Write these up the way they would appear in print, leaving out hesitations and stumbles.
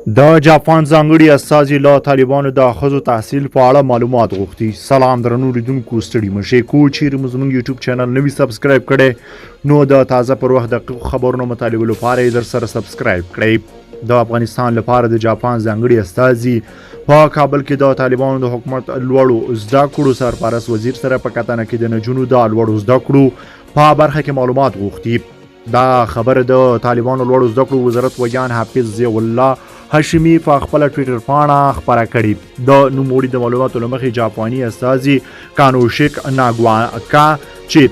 د جاپان ځانګړي استازي له طالبانو د ښځو تحصیل په اړه معلومات غوښتي. سلام درنو لیدونکو، ستړي مشئ. چیرې مو زموږ یوټیوب چینل نوي سبسکرایب کړی نو د تازه پر وخت دقیقو خبرونو مطالبه لپاره یې در سره سبسکرایب کړئ. د افغانستان لپاره د جاپان ځانګړي استازي په کابل کې د طالبانو د حکومت لوړو زده کړو سرپرست وزیر سره په کتنه کې د نجونو د لوړو زده کړو په برخه کې معلومات غوښتي. دا خبره د طالبانو لوړو زده کړو وزارت ویان حافظ ضیاء الله هاشمي په خپل ټویټر پاڼه خبره کړې. د نوموړي د معلوماتو له مخې جاپاني استازي کانوشیک ناګواکا چې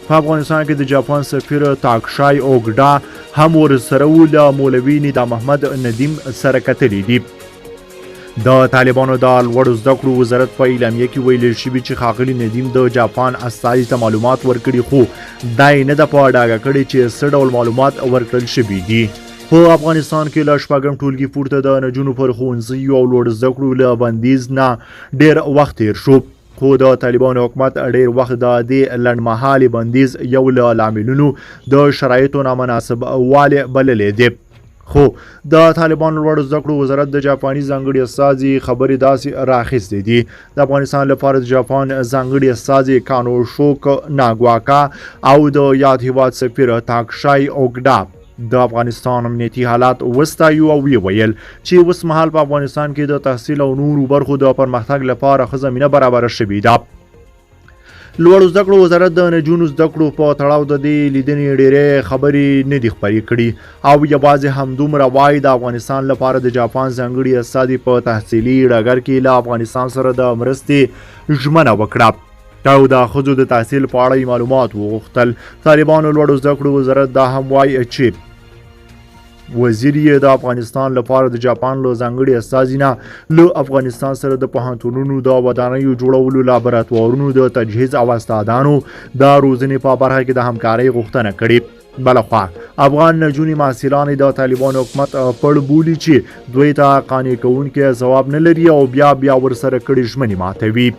په افغانستان کې د جاپان سفیر تاکشای اوګډا هم ورسره و، له مولوي ندا محمد ندیم سره کتلي دي. د طالبانو د لوړو زده کړو وزارت په اعلامیه کې ویل شوي چې ښاغلي ندیم د جاپان استازي ته معلومات ورکړي، خو دا یې نه ده په ډاګه کړې چې څه ډول معلومات ورکړل شوي دي. په افغانستان کې له شپږم ټولګي پورته د نجونو پر ښوونځیو او لوړ زده کړو له بندیز نه ډېر وخت تیر شو، خو د طالبانو حکومت ډېر وخت د دې لنډمهالي بندیز یو له لاملونو د شرایطو نامناسب والی بللی دی. خو د طالبانو لوړو زده کړو وزارت د جاپاني ځانګړي استازي خبرې داسې راخیستې دي. د افغانستان لپاره د جاپان ځانګړي استازي کانوشوک ناګواکا او د یاد هیواد سفیر تاکشای اوګډا د افغانستان امنیتي حالات وستایو او ویل چې اوس مهال په افغانستان کې د تحصیل او نورو برخو د پرمختګ لپاره ښه زمینه برابره شوې ده. لوړو زده کړو وزارت د نجونو زده کړو په تړاو د دې لیدنې ډېرې خبرې نه دي خپرې کړي او یوازې همدومره وایي د افغانستان لپاره د جاپان ځانګړي استازي په تحصیلي ډګر کې له افغانستان سره د مرستې ژمنه وکړه او د ښځو د تحصیل په اړه معلومات وغوښتل. طالبانو لوړو زده کړو وزارت دا هم وایي چې وزیر یې د افغانستان لپاره د جاپان له ځانګړي استازي نه له افغانستان سره د پوهنتونونو د ودانیو جوړولو، لابراتوارونو د تجهیز او استادانو د روزنې په برخه کې د همکارۍ غوښتنه کړې. بلخوا افغان نجونې محصلانې د طالبانو حکومت پړ بولي چې دوی ته قانع کوونکی ځواب نه لري او بیا ورسره کړي ژمنې ماتوي.